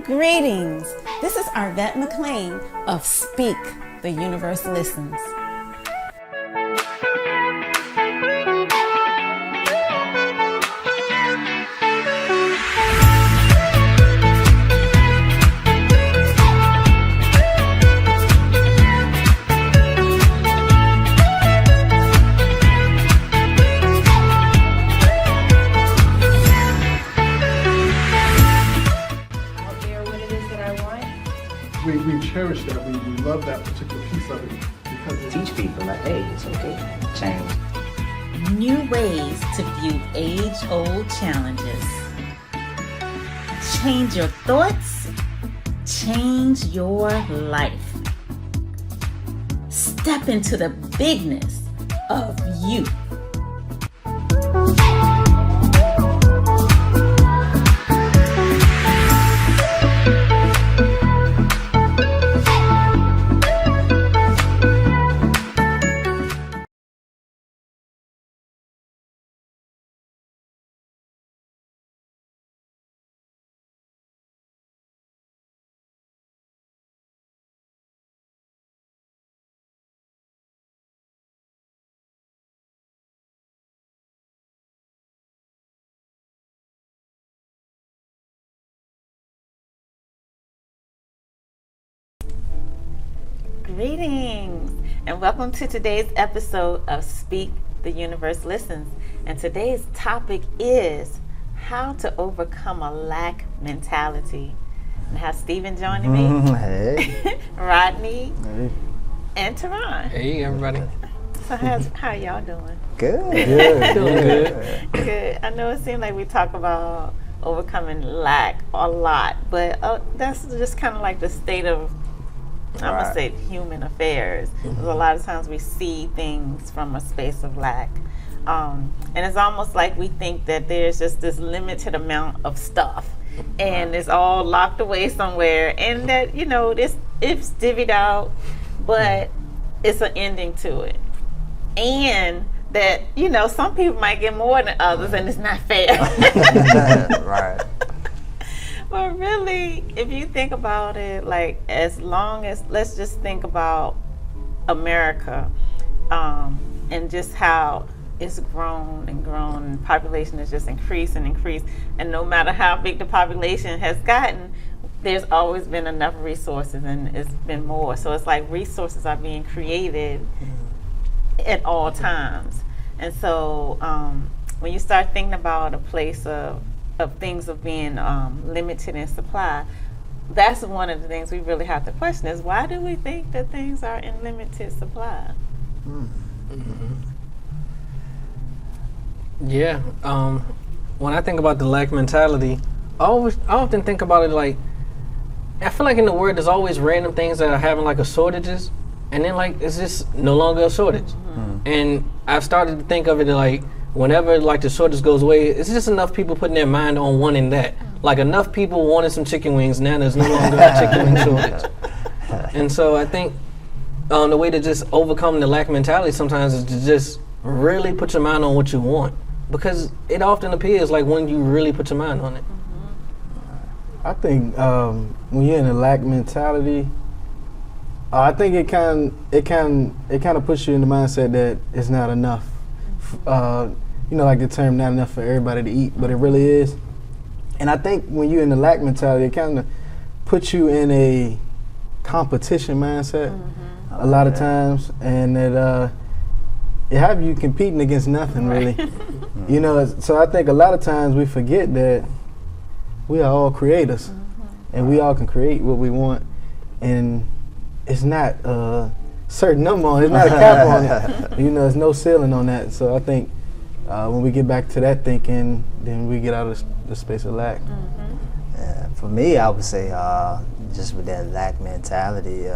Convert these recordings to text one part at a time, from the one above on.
Greetings. This is Arvette McLean of Speak, the Universe Listens. We cherish that. We love that particular piece of it because Teach people like, hey, it's okay. Change. New ways to view age-old challenges. Change your thoughts, change your life. Step into the bigness of you. Greetings and welcome to today's episode of Speak, the Universe Listens. And today's topic is how to overcome a lack mentality. I have Stephen joining me, Hey. Rodney, Hey. and Teron. Hey everybody. So how y'all doing? Good. Doing good. Good. I know it seems like we talk about overcoming lack a lot, but that's just kind of like the state of, I'm going to say, human affairs. Because a lot of times we see things from a space of lack. And it's almost like we think that there's just this limited amount of stuff and it's all locked away somewhere, and that, you know, it's divvied out, but it's an ending to it. And that, you know, some people might get more than others and it's not fair. Right. But really, if you think about it, like, as long as, let's just think about America, and just how it's grown and grown, and population has just increased and increased, and no matter how big the population has gotten, there's always been enough resources, and it's been more. So it's like resources are being created at all times. And so when you start thinking about a place of things of being limited in supply, that's one of the things we really have to question is, why do we think that things are in limited supply? Yeah. When I think about the lack mentality, I often think about it like, I feel like in the world there's always random things that are having like a shortages, and then like it's just no longer a shortage. And I've started to think of it like, whenever like the shortage goes away, it's just enough people putting their mind on wanting that. Like enough people wanted some chicken wings, now there's no longer a chicken wing shortage. And so I think the way to just overcome the lack mentality sometimes is to just really put your mind on what you want, because it often appears like when you really put your mind on it. I think when you're in a lack mentality, I think it kind of puts you in the mindset that it's not enough. You know, like the term "not enough for everybody to eat," but it really is. And I think when you're in the lack mentality, it kind of puts you in a competition mindset a lot of times, and it have you competing against nothing really. You know, so I think a lot of times we forget that we are all creators, and we all can create what we want, and it's not a certain number on it. It's not a cap on it. You know, there's no ceiling on that. So I think when we get back to that thinking, then we get out of the space of lack. Yeah, for me, I would say just with that lack mentality,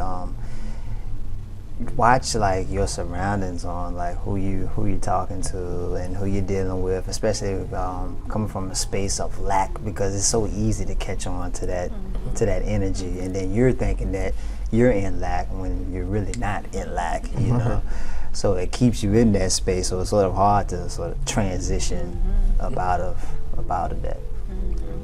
watch like your surroundings on like who you talking to and who you're dealing with, especially coming from a space of lack, because it's so easy to catch on to that energy, and then you're thinking that you're in lack when you're really not in lack, you know. So it keeps you in that space, so it's sort of hard to sort of transition up out of that.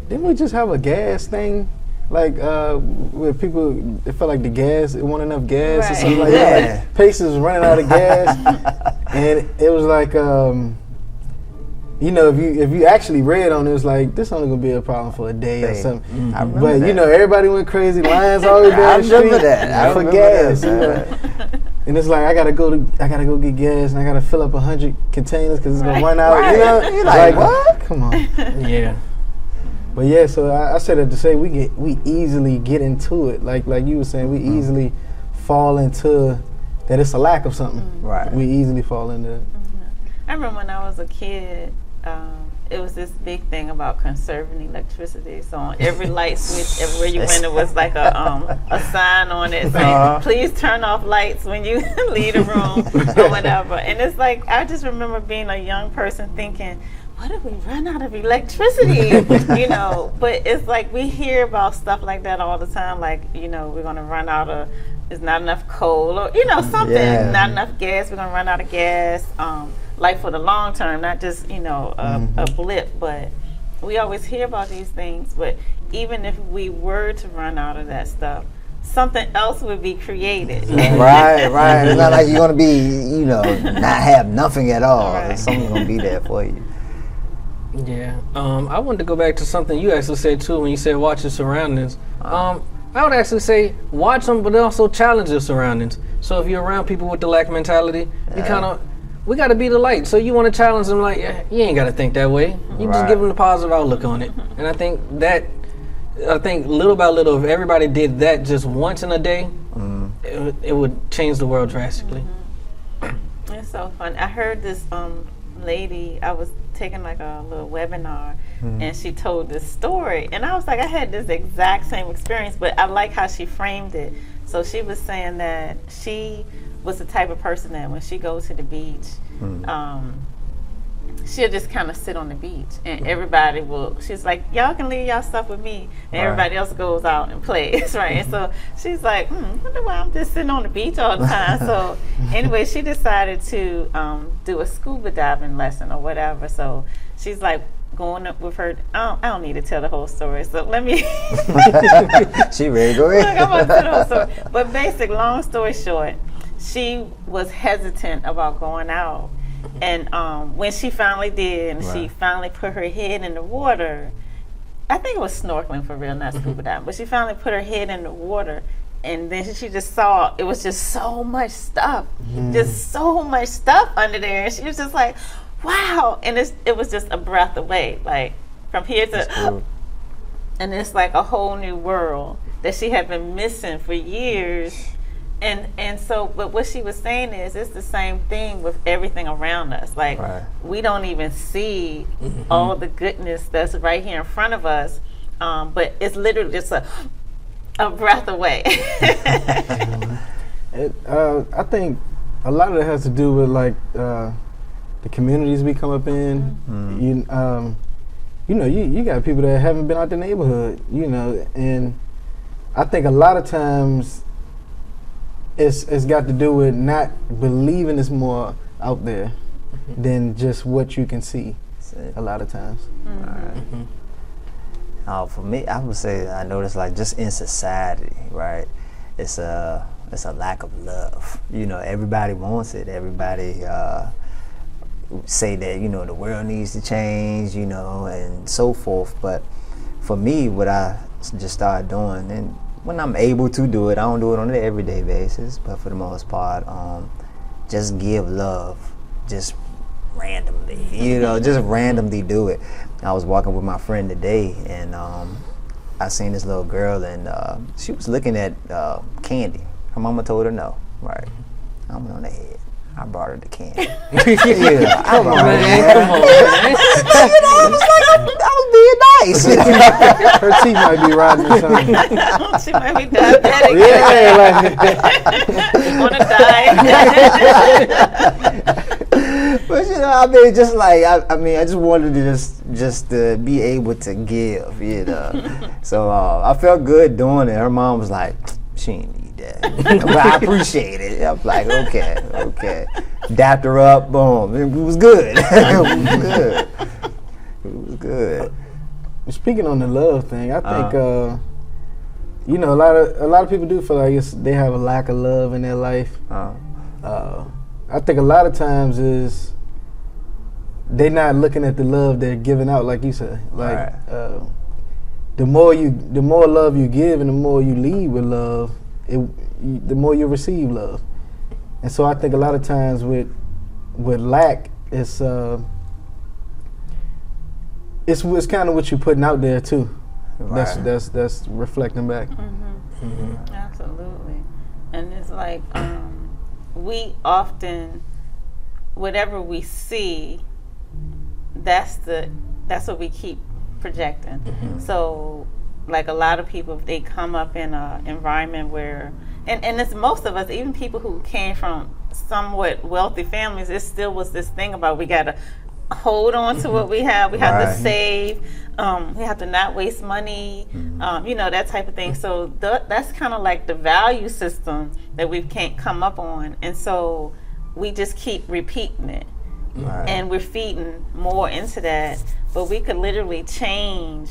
Didn't we just have a gas thing where people, it felt like the gas, it wasn't enough gas or Right. something like Yeah. that. Like, Pace was running out of gas, and it was like, you know, if you actually read on it, it was like, this only gonna be a problem for a day or Hey, something. I remember But that. you know, everybody went crazy. Lions always I down the street remember that. I for remember gas. that, You know? And it's like I gotta go get gas, and I gotta fill up 100 containers because it's gonna run out. Right. You know, You're like, what? Come on. Yeah. But yeah, so I said that to say we easily get into it. Like you were saying, we easily fall into that it's a lack of something. Right. We easily fall into that. I remember when I was a kid, it was this big thing about conserving electricity. So on every light switch, everywhere you went, it was like a sign on it saying, "Please turn off lights when you leave the room," or whatever. And it's like I just remember being a young person thinking, what if we run out of electricity? You know, but it's like we hear about stuff like that all the time. Like, you know, we're gonna run out of, there's not enough coal, or you know, something, Yeah. not enough gas. We're gonna run out of gas. Like for the long term, not just, you know, a blip. But we always hear about these things. But even if we were to run out of that stuff, something else would be created. Right. It's not like you're gonna be, you know, not have nothing at all. Right. Something's gonna be there for you. Yeah. I wanted to go back to something you actually said too when you said watch your surroundings. I would actually say watch them, but also challenge your surroundings. So if you're around people with the lack mentality, you kind of, we got to be the light. So you want to challenge them, like, yeah, you ain't got to think that way. You just Right. give them the positive outlook on it. And I think little by little, if everybody did that just once in a day, it would change the world drastically. It's so fun. I heard this lady, I was taking like a little webinar, and she told this story, and I was like, I had this exact same experience, but I like how she framed it. So she was saying that she was the type of person that when she goes to the beach, she'll just kind of sit on the beach, and everybody will, she's like, y'all can leave y'all stuff with me, and everybody else goes out and plays, right? And so she's like, wonder why I'm just sitting on the beach all the time. So anyway, she decided to do a scuba diving lesson or whatever. So she's like going up with her, I don't need to tell the whole story, so let me She ready to go Look, I'm ahead. gonna tell the whole story. But basic, long story short, she was hesitant about going out. And when she finally did, and she finally put her head in the water, I think it was snorkeling for real, not scuba diving, but she finally put her head in the water, and then she just saw it was just so much stuff, just so much stuff under there. And she was just like, wow. And it was just a breath away, like from here to, and it's like a whole new world that she had been missing for years. And so, but what she was saying is, it's the same thing with everything around us. Like, we don't even see all the goodness that's right here in front of us, but it's literally just a breath away. I think a lot of it has to do with like the communities we come up in. You know, you got people that haven't been out the neighborhood. You know, and I think a lot of times it's got to do with not believing there's more out there than just what you can see. A lot of times. For me, I would say I notice like just in society, right? It's a lack of love. You know, everybody wants it. Everybody say that, you know, the world needs to change, you know, and so forth. But for me, what I just started doing, and when I'm able to do it, I don't do it on an everyday basis, but for the most part, just give love, just randomly, you know, just randomly do it. I was walking with my friend today, and I seen this little girl, and she was looking at candy. Her mama told her no, right? I went on the head. I brought her the candy. Yeah, I brought her the candy. Come on, man. You know, I was like, I was being nice. You know? Her teeth might be rotting or something. She might be diabetic. Yeah, Want to die. But you know, I mean, just like I mean, I just wanted to just to be able to give, you know. So I felt good doing it. Her mom was like, she ain't need that, but I appreciate it. I was like, okay. Dapped her up, boom. It was good. It was good. Speaking on the love thing, I think you know, a lot of people do feel like they have a lack of love in their life. I think a lot of times is they're not looking at the love they're giving out, like you said. Like the more love you give and the more you lead with love, the more you receive love. And so I think a lot of times with lack, it's kind of what you're putting out there too. Right. That's reflecting back. Absolutely. And it's like we often, whatever we see, that's what we keep projecting. So like a lot of people, if they come up in an environment where, and it's most of us, even people who came from somewhat wealthy families, it still was this thing about we got to hold on to what we have. We have to save. We have to not waste money. You know, that type of thing. So that's kind of like the value system that we can't come up on. And so we just keep repeating it. And we're feeding more into that. But we could literally change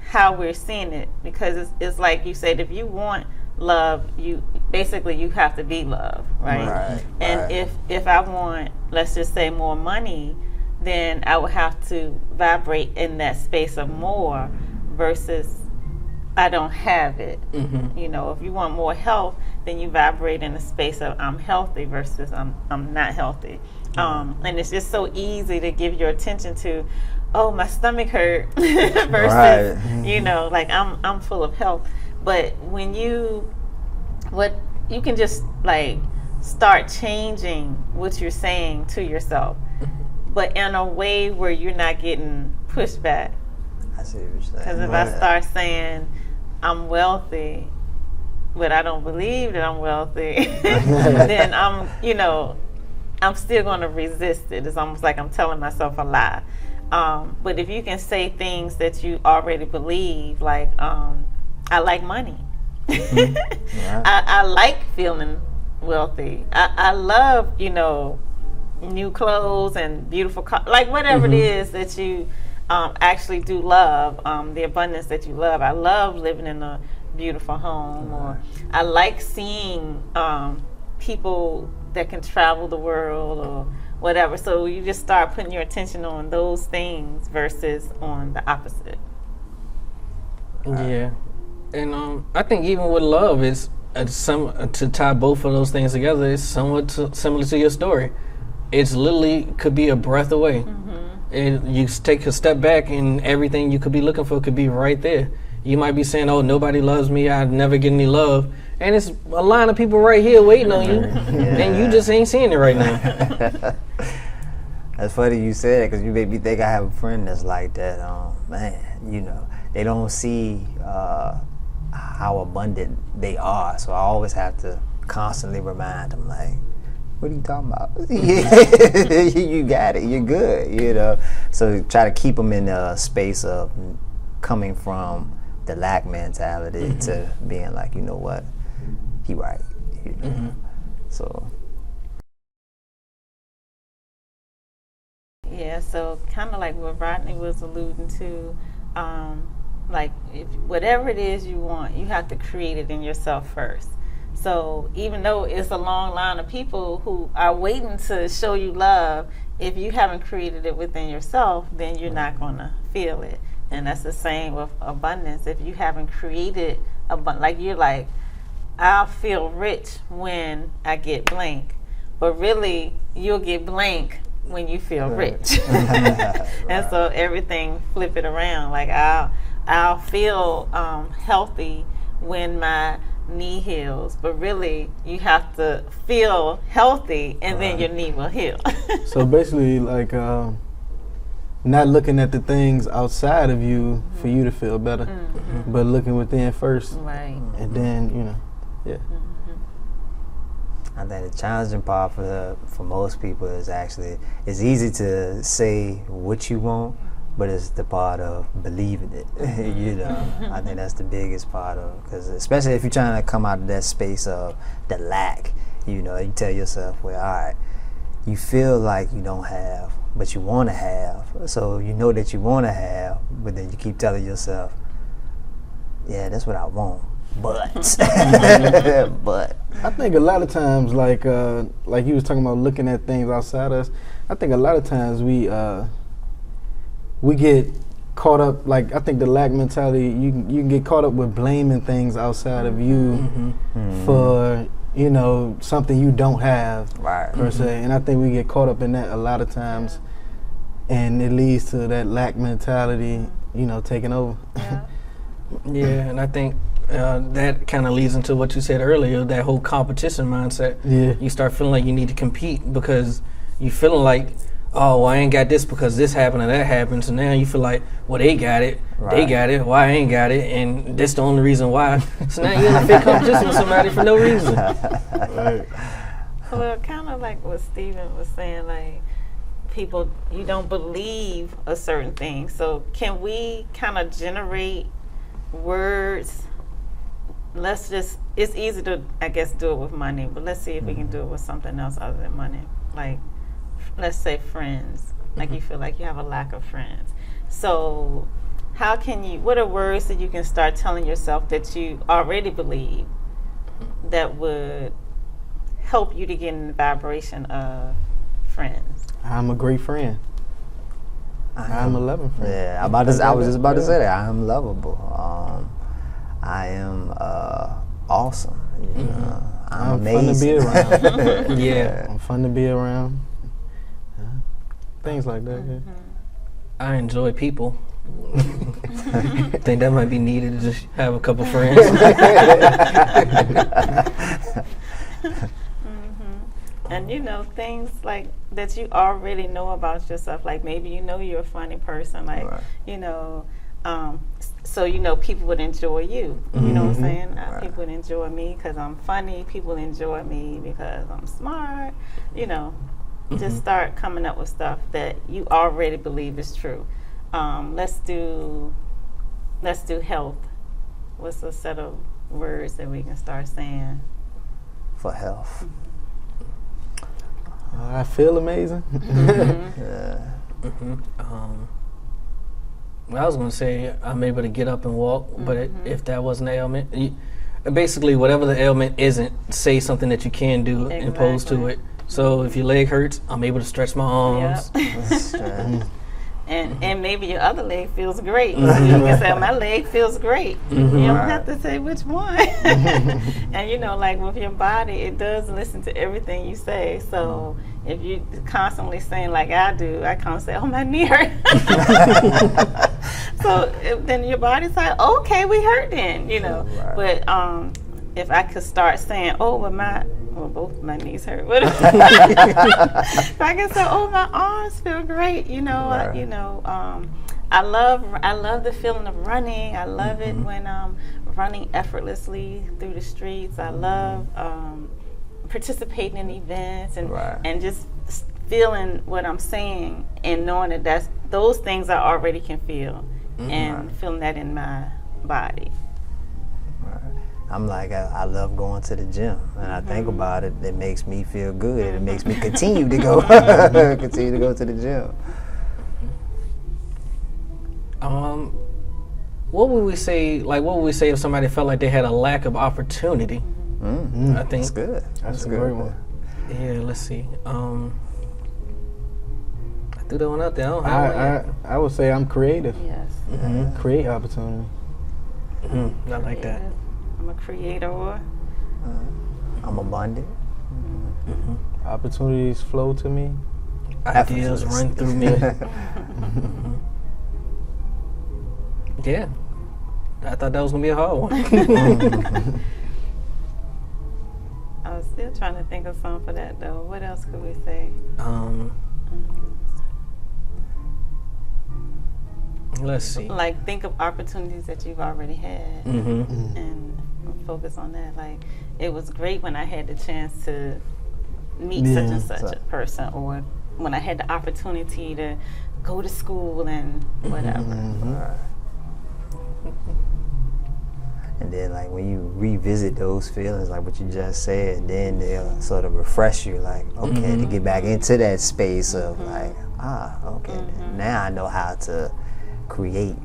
how we're seeing it, because it's like you said, if you want love, you have to be love, right? And if I want, let's just say, more money, then I would have to vibrate in that space of more versus I don't have it. You know, if you want more health, then you vibrate in the space of I'm healthy versus I'm not healthy. And it's just so easy to give your attention to, oh, my stomach hurt versus you know, like I'm full of health. But when you can just like start changing what you're saying to yourself, but in a way where you're not getting pushback. I see what you're saying. Because if I start saying I'm wealthy, but I don't believe that I'm wealthy, then I'm still going to resist it. It's almost like I'm telling myself a lie. But if you can say things that you already believe, like I like money. I like feeling wealthy. I love, you know, new clothes and beautiful cars, like whatever it is that you actually do love, the abundance that you love. I love living in a beautiful home, or I like seeing people that can travel the world or whatever. So you just start putting your attention on those things versus on the opposite. Yeah. And I think even with love, it's to tie both of those things together, it's somewhat similar to your story. It's literally could be a breath away. And you take a step back and everything you could be looking for could be right there. You might be saying, oh, nobody loves me, I never get any love. And it's a line of people right here waiting on you. And you just ain't seeing it right now. That's funny you said it, because you made me think I have a friend that's like that. Man, you know, they don't see how abundant they are. So I always have to constantly remind them, like, what are you talking about? You got it. You're good, you know. So try to keep them in a space of coming from the lack mentality to being like, you know what, he right, you know. So yeah, so kind of like what Rodney was alluding to, like if whatever it is you want, you have to create it in yourself first. So even though it's a long line of people who are waiting to show you love, if you haven't created it within yourself, then you're not going to feel it. And that's the same with abundance. If you haven't created like you're like, I'll feel rich when I get blank, but really you'll get blank when you feel rich. And so everything, flip it around. Like I'll feel healthy when my knee heals, but really you have to feel healthy and then your knee will heal. So basically, like not looking at the things outside of you for you to feel better, but looking within first, right? And then, you know, I think the challenging part for most people is actually, it's easy to say what you want, but it's the part of believing it. You know, I think that's the biggest part of, because especially if you're trying to come out of that space of the lack, you know, you tell yourself, well, all right, you feel like you don't have, but you want to have. So you know that you want to have, but then you keep telling yourself, yeah, that's what I want. but but I think a lot of times, like you was talking about looking at things outside us. I think a lot of times we get caught up. Like I think the lack mentality, you can get caught up with blaming things outside of you for something you don't have per se. And I think we get caught up in that a lot of times, and it leads to that lack mentality, taking over. Yeah, and I think that kind of leads into what you said earlier, that whole competition mindset. Yeah. You start feeling like you need to compete because you feeling like, oh, well, I ain't got this because this happened and that happened. So now you feel like, well, they got it. They got it. Why I ain't got it? And that's the only reason why. So now you're in a fit competition with somebody for no reason. Right. Well, kind of like what Stephen was saying, like people, you don't believe a certain thing. So can we kind of generate words? It's easy to, I guess, do it with money, but let's see if we can do it with something else other than money. Like, let's say friends. Like you feel like you have a lack of friends. So what are words that you can start telling yourself that you already believe that would help you to get in the vibration of friends? I'm a great friend. I'm a loving friend. Yeah, I was just about to say that. I am lovable. I am awesome. I'm amazing. Fun to be around. Yeah. I'm fun to be around. Yeah. Things like that. Yeah. I enjoy people. Think that might be needed to just have a couple friends. And things like that you already know about yourself, like maybe you're a funny person, like so people would enjoy you. You know what I'm saying? People would enjoy me because I'm funny. People enjoy me because I'm smart. Just start coming up with stuff that you already believe is true. Let's do health. What's a set of words that we can start saying for health? I feel amazing. Well, I was going to say I'm able to get up and walk, but if that wasn't an ailment, basically whatever the ailment isn't, say something that you can do and opposed to it. So if your leg hurts, I'm able to stretch my arms. Yep. And maybe your other leg feels great. You can say, my leg feels great. You don't have to say which one. And like with your body, it does listen to everything you say. So if you constantly saying like I do, I can't say, oh, my knee hurt. So then your body's like, okay, we hurt then, But if I could start saying, both my knees hurt. If I can say, oh, my arms feel great, I love the feeling of running. I love it when I'm running effortlessly through the streets. I love participating in events and just feeling what I'm saying and knowing that those things I already can feel and feeling that in my body. I'm like, I love going to the gym, and I think about it. It makes me feel good. It makes me continue to go, to the gym. What would we say? Like, what would we say if somebody felt like they had a lack of opportunity? I think that's good. That's a great one. Yeah, let's see. I threw that one out there. I would say I'm creative. Yes. Create opportunity. I like that. I'm a creator. I'm abundant. Opportunities flow to me. Ideas run through me. Yeah. I thought that was going to be a hard one. I was still trying to think of something for that, though. What else could we say? Let's see. Like, think of opportunities that you've already had and focus on that. Like, it was great when I had the chance to meet such and such a person, or when I had the opportunity to go to school and whatever. And then, like, when you revisit those feelings, like what you just said, then they'll sort of refresh you, like, okay, to get back into that space of, like, okay, now I know how to create,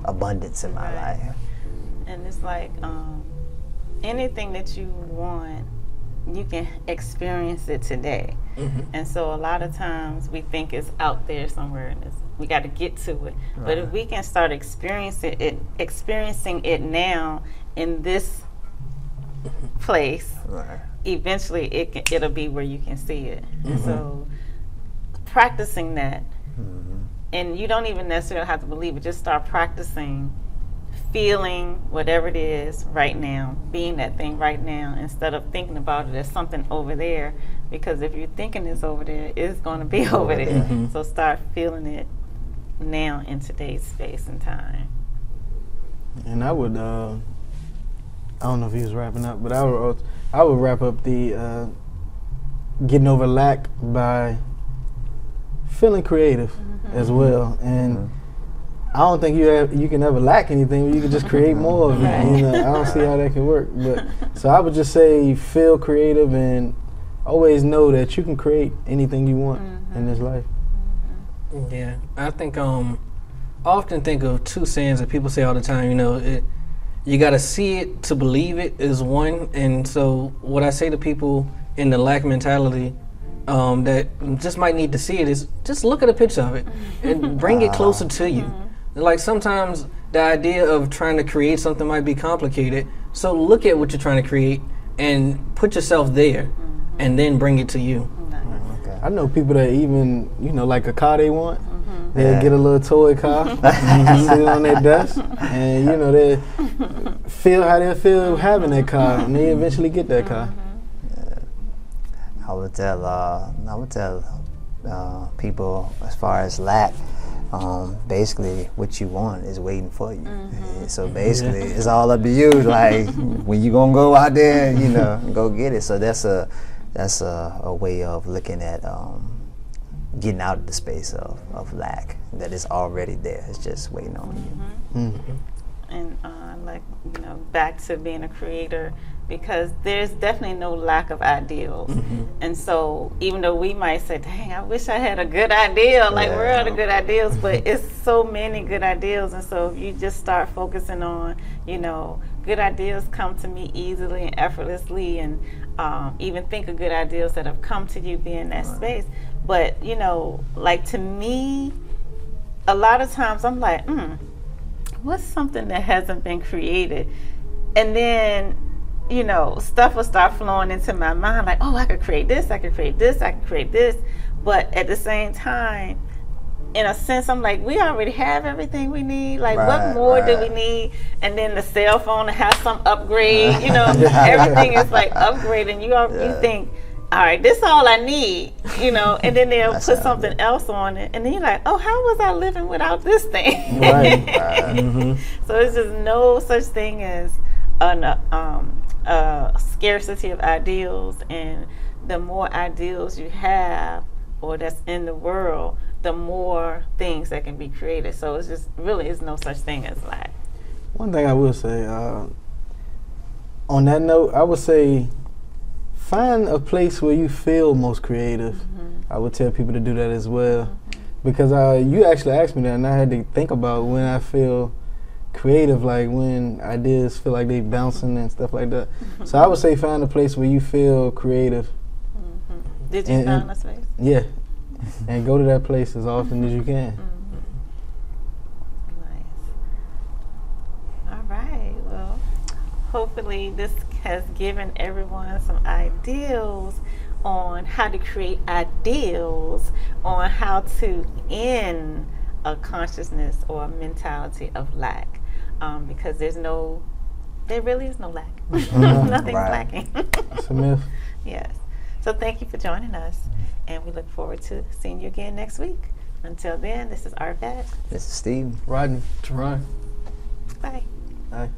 abundance in my life. And it's like anything that you want, you can experience it today. And so a lot of times we think it's out there somewhere and we got to get to it. But if we can start experiencing it now in this place, eventually it'll be where you can see it. And so practicing that, and you don't even necessarily have to believe it, just start practicing feeling whatever it is right now, being that thing right now, instead of thinking about it as something over there, because if you're thinking it's over there, it's going to be over there. So start feeling it now in today's space and time. And I would, I don't know if he was wrapping up, but I would wrap up the getting over lack by feeling creative as well. And I don't think you can ever lack anything, but you can just create more of it. You know, I don't see how that can work. But so I would just say feel creative and always know that you can create anything you want in this life. Yeah, I think I often think of two sayings that people say all the time. You know, you got to see it to believe it is one. And so what I say to people in the lack mentality that just might need to see it is just look at a picture of it and bring it closer to you. Like sometimes the idea of trying to create something might be complicated. So look at what you're trying to create and put yourself there and then bring it to you. I know people that even, like a car they want, they'll get a little toy car, sit it on their desk, and, they feel how they feel having that car, and they eventually get that car. I would tell people as far as lack, basically what you want is waiting for you. So basically it's all up to you. Like when you gonna go out there, go get it. So that's a way of looking at getting out of the space of lack that is already there. It's just waiting on you. And back to being a creator, because there's definitely no lack of ideals. And so even though we might say, dang, I wish I had a good idea, like where are the good ideas? But it's so many good ideas. And so if you just start focusing on, good ideas come to me easily and effortlessly, and even think of good ideas that have come to you, be in that space. But, like to me, a lot of times I'm like, what's something that hasn't been created? And then, stuff will start flowing into my mind like, oh, I could create this, I could create this, I could create this. But at the same time, in a sense, I'm like, we already have everything we need. Like, what more do we need? And then the cell phone has some upgrade. Everything is like upgrading. You think, all right, this is all I need. And then they'll put something else on it, and then you're like, oh, how was I living without this thing? So it's just no such thing as a scarcity of ideals, and the more ideals you have or that's in the world, the more things that can be created. So it's just really is no such thing as lack. One thing I will say, on that note, I would say find a place where you feel most creative. I would tell people to do that as well, because you actually asked me that, and I had to think about when I feel creative, like when ideas feel like they bouncing and stuff like that. So I would say find a place where you feel creative. Did you find a space? Yeah. And go to that place as often as you can. Nice. All right. Well, hopefully this has given everyone some ideals on how to create ideals, on how to end a consciousness or a mentality of lack. Because there really is no lack. Nothing's lacking. It's a myth. Yes. So thank you for joining us, and we look forward to seeing you again next week. Until then, this is Arvette. This is Steve. Rodney. Teron. Bye. Bye.